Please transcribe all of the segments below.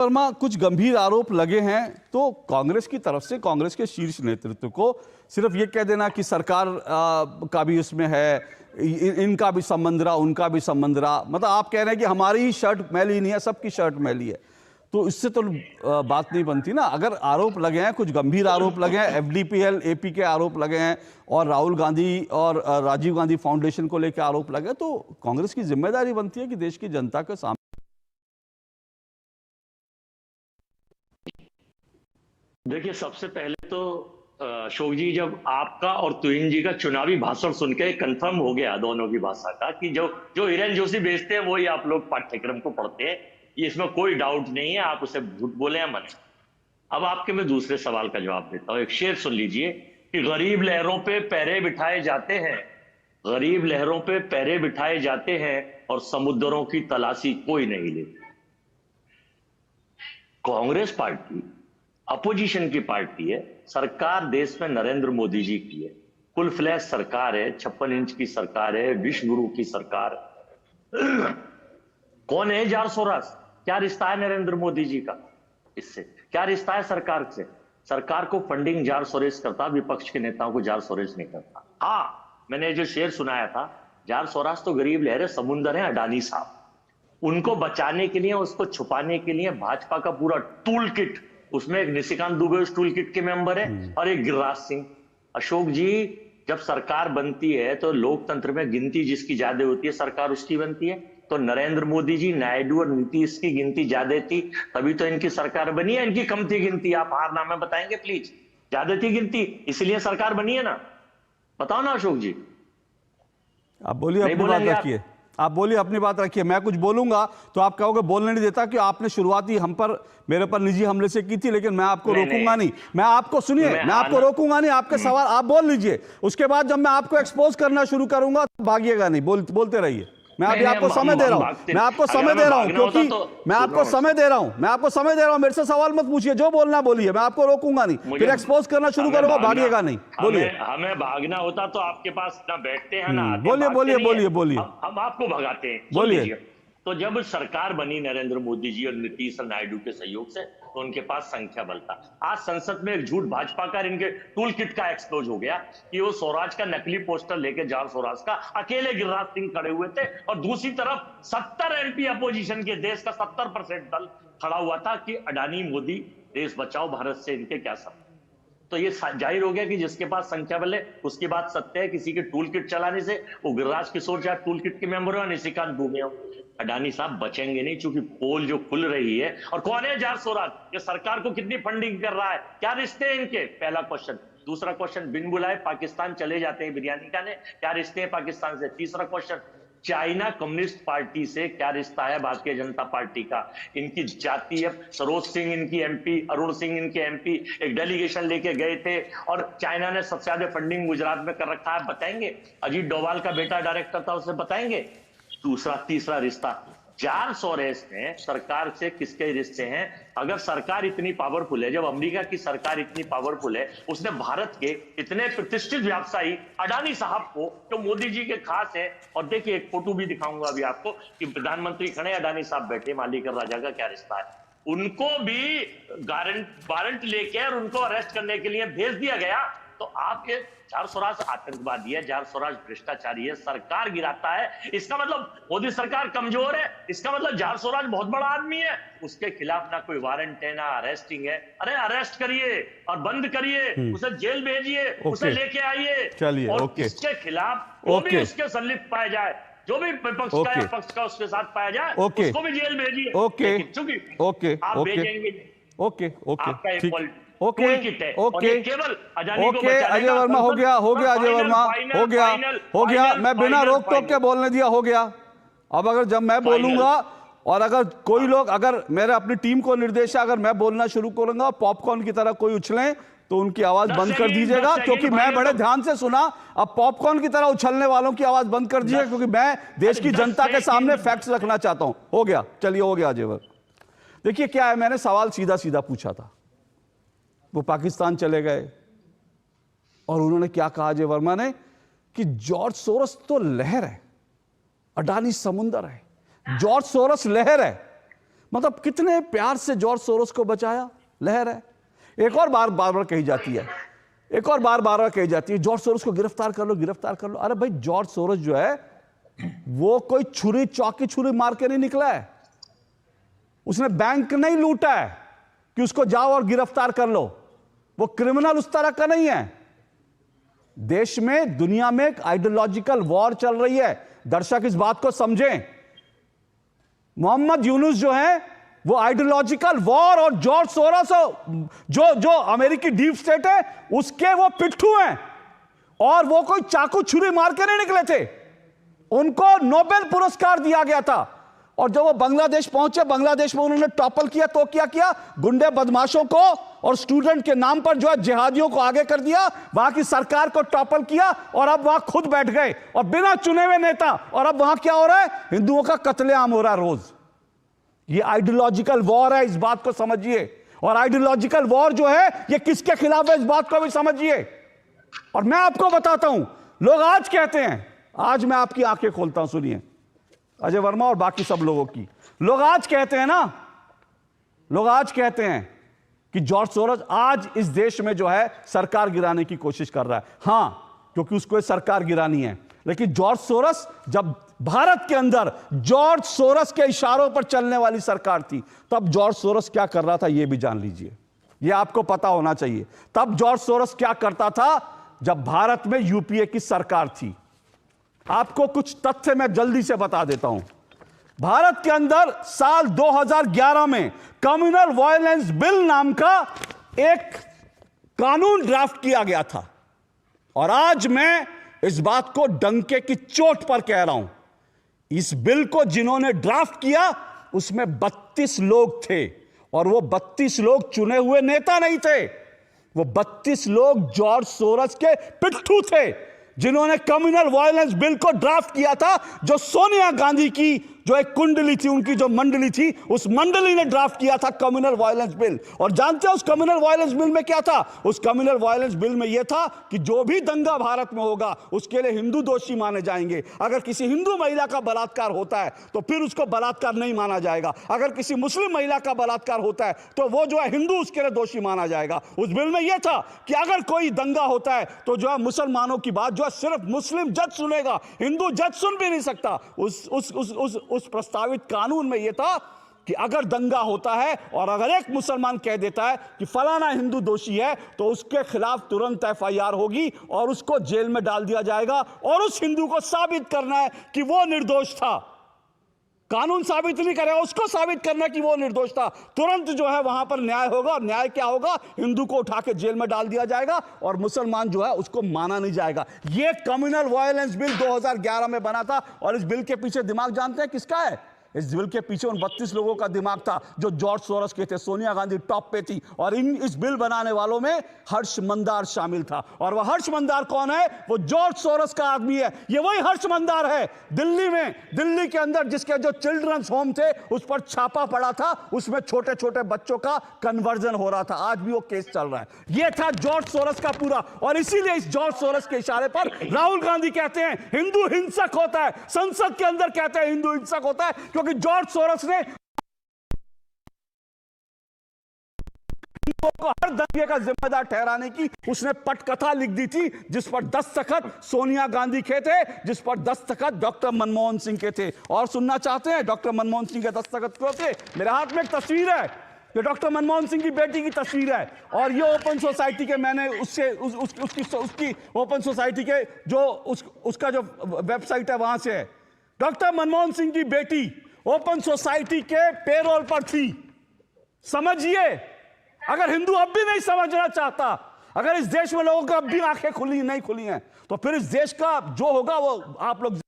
वर्मा, कुछ गंभीर आरोप लगे हैं तो कांग्रेस की तरफ से कांग्रेस के शीर्ष नेतृत्व को सिर्फ ये कह देना कि सरकार का भी उसमें है, इनका भी संबंध रहा, उनका भी संबंध रहा, मतलब आप कह रहे हैं कि हमारी ही शर्ट मैली नहीं है, सबकी शर्ट मैली है, तो इससे तो बात नहीं बनती ना। अगर आरोप लगे हैं, कुछ गंभीर आरोप लगे हैं, एफडीपीएल एपी के आरोप लगे हैं और राहुल गांधी और राजीव गांधी फाउंडेशन को लेकर आरोप लगे, तो कांग्रेस की जिम्मेदारी बनती है कि देश की जनता के सामने। देखिए, सबसे पहले तो अशोक जी, जब आपका और तुहिन जी का चुनावी भाषण सुन के कंफर्म हो गया दोनों की भाषा का कि जो हिरेन जोशी बेचते हैं वही आप लोग पाठ्यक्रम को पढ़ते हैं, ये इसमें कोई डाउट नहीं है। आप उसे झूठ बोले या मने। अब आपके मैं दूसरे सवाल का जवाब देता हूं। एक शेर सुन लीजिए कि गरीब लहरों पे पैरे बिठाए जाते हैं, गरीब लहरों पे पैरे बिठाए जाते हैं और समुद्रों की तलाशी कोई नहीं लेता। कांग्रेस पार्टी अपोजिशन की पार्टी है, सरकार देश में नरेंद्र मोदी जी की है, फुल फ्लैश सरकार है, 56 इंच की सरकार है, विश्व गुरु की सरकार। कौन है जार सोरास? क्या रिश्ता है नरेंद्र मोदी जी का इससे? क्या रिश्ता है सरकार से? सरकार को फंडिंग जार सोरेस करता, विपक्ष के नेताओं को जार सोरेस नहीं करता। हाँ, मैंने जो शेर सुनाया था, जार सोरास तो गरीब लहरें समुंदर है, अडानी साहब, उनको बचाने के लिए, उसको छुपाने के लिए भाजपा का पूरा टूल किट, उसमें एक निशिकांत दुबे उस टूल किट के मेंबर है और एक गिरिराज सिंह। अशोक जी, जब सरकार बनती है तो लोकतंत्र में गिनती जिसकी ज्यादा होती है सरकार उसकी बनती है। तो नरेंद्र मोदी जी, नायडू और नीतीश की गिनती ज्यादा थी, तभी तो इनकी सरकार बनी है। इनकी कम थी गिनती? आप हार नामे बताएंगे प्लीज? ज्यादा थी गिनती, इसलिए सरकार बनी है ना? बताओ ना अशोक जी। आप बोलिए, अपनी बात रखिए, आप बोलिए, अपनी बात रखिए। मैं कुछ बोलूंगा तो आप कहोगे बोलने नहीं देता, कि आपने शुरुआती हम पर, मेरे पर निजी हमले से की थी, लेकिन मैं आपको रोकूंगा नहीं। मैं आपको, सुनिए, मैं आपको रोकूंगा नहीं। आपके सवाल आप बोल लीजिए, उसके बाद जब मैं आपको एक्सपोज करना शुरू करूंगा तो भागिएगा नहीं, बोलते रहिए। मैं अभी आपको समय दे रहा हूं, मैं आपको समय दे रहा हूं, क्योंकि मैं आपको समय दे रहा हूं, मैं आपको समय दे रहा हूं। मेरे से सवाल मत पूछिए, जो बोलना बोलिए, मैं आपको रोकूंगा नहीं, फिर एक्सपोज करना शुरू करूंगा, भागिएगा नहीं। बोलिए। हमें भागना होता तो आपके पास ना बैठते हैं ना आते। बोलिए बोलिए बोलिए बोलिए, हम आपको भगाते हैं। बोलिए। तो जब सरकार बनी नरेंद्र मोदी जी और नीतीश और नायडू के सहयोग से, तो उनके पास संख्या बल था। आज संसद में एक झूठ भाजपा का इनके टूल किट का एक्सपोज हो गया कि वो स्वराज का नकली पोस्टर लेके जार स्वराज का अकेले गिरिराज सिंह खड़े हुए थे, और दूसरी तरफ 70 एमपी अपोजिशन के, देश का 70% दल खड़ा हुआ था कि अडानी मोदी देश बचाओ, भारत से इनके क्या सब। तो ये जाहिर हो गया कि जिसके पास संख्या बल है उसकी बात सत्य है। किसी के टूल किट चलाने से, वो गिरिराज किशोर चाहे टूल किट के मेंबर हो, निशिकांत दुबे हो, अडानी साहब बचेंगे नहीं, क्योंकि पोल जो खुल रही है। और कौन है जार सोराज? ये सरकार को कितनी फंडिंग कर रहा है, क्या रिश्ते हैं इनके? पहला क्वेश्चन। दूसरा क्वेश्चन, बिन बुलाए पाकिस्तान चले जाते हैं बिरयानी खाने, क्या रिश्ते हैं पाकिस्तान से? तीसरा क्वेश्चन, चाइना कम्युनिस्ट पार्टी से क्या रिश्ता है भारतीय जनता पार्टी का? इनकी जातीय, सरोज सिंह इनकी एमपी, अरुण सिंह इनके एमपी एक डेलीगेशन लेके गए थे, और चाइना ने सबसे ज्यादा फंडिंग गुजरात में कर रखा है, बताएंगे? अजीत डोभाल का बेटा डायरेक्टर था, उसे बताएंगे? दूसरा, तीसरा रिश्ता, जार सोरेस में सरकार से किसके रिश्ते हैं? अगर सरकार इतनी पावरफुल है, जब अमेरिका की सरकार इतनी पावरफुल है, उसने भारत के इतने प्रतिष्ठित व्यवसायी अडानी साहब को, जो मोदी जी के खास है, और देखिए एक फोटो भी दिखाऊंगा अभी आपको कि प्रधानमंत्री खड़े, अडानी साहब बैठे, मालिक और राजा का क्या रिश्ता है, उनको भी वारंट लेके और उनको अरेस्ट करने के लिए भेज दिया गया। तो आपके जार स्वराज आतंकवादी है, जार स्वराज भ्रष्टाचारी है, सरकार गिराता है, इसका मतलब मोदी सरकार कमजोर है, इसका मतलब जार स्वराज बहुत बड़ा आदमी है, उसके खिलाफ ना कोई वारंट है ना अरेस्टिंग है। अरे अरेस्ट करिए और बंद करिए, उसे जेल भेजिए, उसे लेके आइए, चलिए, और इसके खिलाफ जो भी उसके संलिप्त पाया जाए, जो भी विपक्ष का या पक्ष का उसके साथ पाया जाए, उसको भी जेल भेजिए। ओके, आप भेजेंगे, ओके, ओके, केवल अजय वर्मा, हो गया अजय वर्मा, हो गया। मैं बिना रोक टोक के बोलने दिया, हो गया। अब अगर जब मैं बोलूंगा और अगर कोई लोग, अगर मेरे अपनी टीम को निर्देश है, अगर मैं बोलना शुरू करूंगा, पॉपकॉर्न की तरह कोई उछलें तो उनकी आवाज बंद कर दीजिएगा, क्योंकि मैं बड़े ध्यान से सुना। अब पॉपकॉर्न की तरह उछलने वालों की आवाज बंद कर दीजिएगा, क्योंकि मैं देश की जनता के सामने फैक्ट्स रखना चाहता हूं। हो गया, चलिए, हो गया अजय वर्मा। देखिए क्या है, मैंने सवाल सीधा सीधा पूछा था, वो पाकिस्तान चले गए और उन्होंने क्या कहा अजय वर्मा ने, कि जॉर्ज सोरस तो लहर है, अडानी समुंदर है, जॉर्ज सोरस लहर है। मतलब कितने प्यार से जॉर्ज सोरोस को बचाया, लहर है। एक और बार बार कही जाती है, एक और बार कही जाती है, जॉर्ज सोरोस को गिरफ्तार कर लो, गिरफ्तार कर लो। अरे भाई, जॉर्ज सोरोस जो है वो कोई छुरी चौकी छुरी मार के नहीं निकला है, उसने बैंक नहीं लूटा है कि उसको जाओ और गिरफ्तार कर लो। वो क्रिमिनल उस तरह का नहीं है। देश में, दुनिया में एक आइडियोलॉजिकल वॉर चल रही है, दर्शक इस बात को समझें। मोहम्मद यूनुस जो है वो आइडियोलॉजिकल वॉर और जॉर्ज सोरोस जो अमेरिकी डीप स्टेट है उसके वो पिट्ठू हैं, और वो कोई चाकू छुरी मार के नहीं निकले थे। उनको नोबेल पुरस्कार दिया गया था, और जब वो बांग्लादेश पहुंचे, बांग्लादेश में उन्होंने टॉपल किया तो क्या किया, गुंडे बदमाशों को और स्टूडेंट के नाम पर जो है जिहादियों को आगे कर दिया, वहां की सरकार को टॉपल किया, और अब वहां खुद बैठ गए और बिना चुने हुए नेता, और अब वहां क्या हो रहा है, हिंदुओं का कत्लेआम हो रहा है रोज। ये आइडियोलॉजिकल वॉर है, इस बात को समझिए। और आइडियोलॉजिकल वॉर जो है ये किसके खिलाफ है, इस बात को भी समझिए। और मैं आपको बताता हूं, लोग आज कहते हैं, आज मैं आपकी आंखें खोलता हूं, सुनिए, अजय वर्मा और बाकी सब लोगों की। लोग आज कहते हैं ना, लोग आज कहते हैं कि जॉर्ज सोरोस आज इस देश में जो है सरकार गिराने की कोशिश कर रहा है। हां, क्योंकि उसको सरकार गिरानी है। लेकिन जॉर्ज सोरोस, जब भारत के अंदर जॉर्ज सोरोस के इशारों पर चलने वाली सरकार थी, तब जॉर्ज सोरोस क्या कर रहा था यह भी जान लीजिए, यह आपको पता होना चाहिए। तब जॉर्ज सोरोस क्या करता था जब भारत में यूपीए की सरकार थी। आपको कुछ तथ्य मैं जल्दी से बता देता हूं। भारत के अंदर साल 2011 में कम्युनल वायलेंस बिल नाम का एक कानून ड्राफ्ट किया गया था, और आज मैं इस बात को डंके की चोट पर कह रहा हूं, इस बिल को जिन्होंने ड्राफ्ट किया उसमें 32 लोग थे, और वो 32 लोग चुने हुए नेता नहीं थे, वो 32 लोग जॉर्ज सोरोस के पिट्ठू थे, जिन्होंने कम्युनल वायलेंस बिल को ड्राफ्ट किया था, जो सोनिया गांधी की जो एक कुंडली थी, उनकी जो मंडली थी, उस मंडली ने ड्राफ्ट किया था कम्युनल वायलेंस बिल। और जानते हैं उस कम्युनल वायलेंस बिल में क्या था? उस कम्युनल वायलेंस बिल में यह था कि जो भी दंगा भारत में होगा उसके लिए हिंदू दोषी माने जाएंगे। अगर किसी हिंदू महिला का बलात्कार होता है तो फिर उसको बलात्कार नहीं माना जाएगा। अगर किसी मुस्लिम महिला का बलात्कार होता है तो वो जो है हिंदू उसके लिए दोषी माना जाएगा। उस बिल में यह था कि अगर कोई दंगा होता है तो जो है मुसलमानों की बात जो है सिर्फ मुस्लिम जज सुनेगा, हिंदू जज सुन भी नहीं सकता। उस प्रस्तावित कानून में यह था कि अगर दंगा होता है और अगर एक मुसलमान कह देता है कि फलाना हिंदू दोषी है तो उसके खिलाफ तुरंत एफआईआर होगी और उसको जेल में डाल दिया जाएगा, और उस हिंदू को साबित करना है कि वो निर्दोष था। कानून साबित नहीं करेगा, उसको साबित करना कि वो निर्दोष था। तुरंत जो है वहां पर न्याय होगा, और न्याय क्या होगा? हिंदू को उठा के जेल में डाल दिया जाएगा और मुसलमान जो है उसको माना नहीं जाएगा। ये कम्युनल वायलेंस बिल 2011 में बना था, और इस बिल के पीछे दिमाग जानते हैं किसका है? इस बिल के पीछे उन 32 लोगों का दिमाग था जो जॉर्ज सोरोस के थे। सोनिया गांधी टॉप पे थी, और इस बिल बनाने वालों में हर्ष मंदार शामिल था। और वह हर्ष मंदार कौन है? वो जॉर्ज सोरोस का आदमी है। ये वही हर्ष मंदार है दिल्ली के अंदर जिसके जो चिल्ड्रंस होम थे उस पर छापा पड़ा था, उसमें छोटे छोटे बच्चों का कन्वर्जन हो रहा था। आज भी वो केस चल रहा है। ये था जॉर्ज सोरोस का पूरा। और इसीलिए इस जॉर्ज सोरोस के इशारे पर राहुल गांधी कहते हैं हिंदू हिंसक होता है, संसद के अंदर कहते हैं हिंदू हिंसक होता है, क्योंकि जॉर्ज सोरोस ने को हर दंगे का जिम्मेदार ठहराने की उसने पटकथा लिख दी थी, जिस पर दस्तखत सोनिया गांधी के थे, जिस पर दस्तखत डॉक्टर मनमोहन सिंह के थे। और सुनना चाहते हैं डॉक्टर मनमोहन सिंह के दस्तखत क्यों थे? मेरे हाथ में एक तस्वीर है, ये डॉक्टर मनमोहन सिंह की बेटी की तस्वीर है, और ये ओपन सोसाइटी के मैंने उसकी ओपन सोसाइटी के जो उसका जो वेबसाइट है वहां से है। डॉक्टर मनमोहन सिंह की बेटी ओपन सोसाइटी के पेरोल पर थी। समझिए, अगर हिंदू अब भी नहीं समझना चाहता, अगर इस देश में लोगों की अब भी आंखें नहीं खुली हैं, तो फिर इस देश का जो होगा वो आप लोग।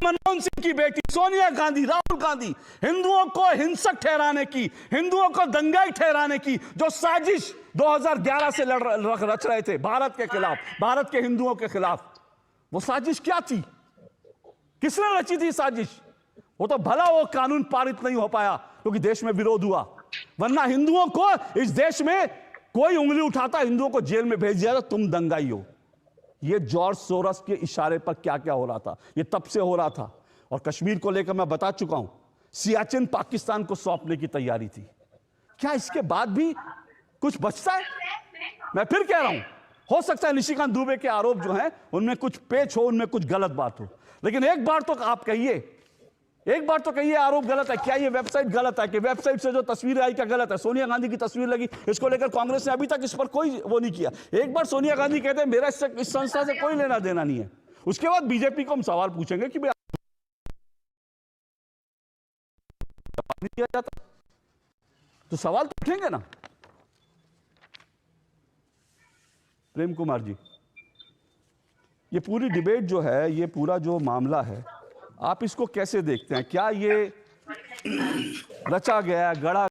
मनमोहन सिंह की बेटी सोनिया गांधी, राहुल गांधी हिंदुओं को हिंसक ठहराने की, हिंदुओं को दंगाई ठहराने की जो साजिश 2011 से रच रहे थे भारत के खिलाफ, भारत के हिंदुओं के खिलाफ, वो साजिश क्या थी? किसने रची थी साजिश? वो तो भला वो कानून पारित नहीं हो पाया क्योंकि देश में विरोध हुआ, वरना हिंदुओं को इस देश में कोई उंगली उठाता हिंदुओं को जेल में भेज दिया था, तुम दंगाई हो। ये जॉर्ज सोरोस के इशारे पर क्या क्या हो रहा था, ये तब से हो रहा था। और कश्मीर को लेकर मैं बता चुका हूं, सियाचिन पाकिस्तान को सौंपने की तैयारी थी। क्या इसके बाद भी कुछ बचता है? मैं फिर कह रहा हूं, हो सकता है निशिकांत दुबे के आरोप जो हैं उनमें कुछ पेच हो, उनमें कुछ गलत बात हो, लेकिन एक बार तो आप कहिए, एक बार तो कहिए आरोप गलत है। क्या ये वेबसाइट गलत है? कि वेबसाइट से जो तस्वीरें आई क्या गलत है? सोनिया गांधी की तस्वीर लगी, इसको लेकर कांग्रेस ने अभी तक इस पर कोई वो नहीं किया। एक बार सोनिया गांधी कहते हैं मेरा इस संस्था से कोई लेना देना नहीं है, उसके बाद बीजेपी को हम सवाल पूछेंगे कि किया जाता, तो सवाल तो उठेंगे ना। प्रेम कुमार जी, ये पूरी डिबेट जो है, ये पूरा जो मामला है, आप इसको कैसे देखते हैं? क्या ये रचा गया, गढ़ा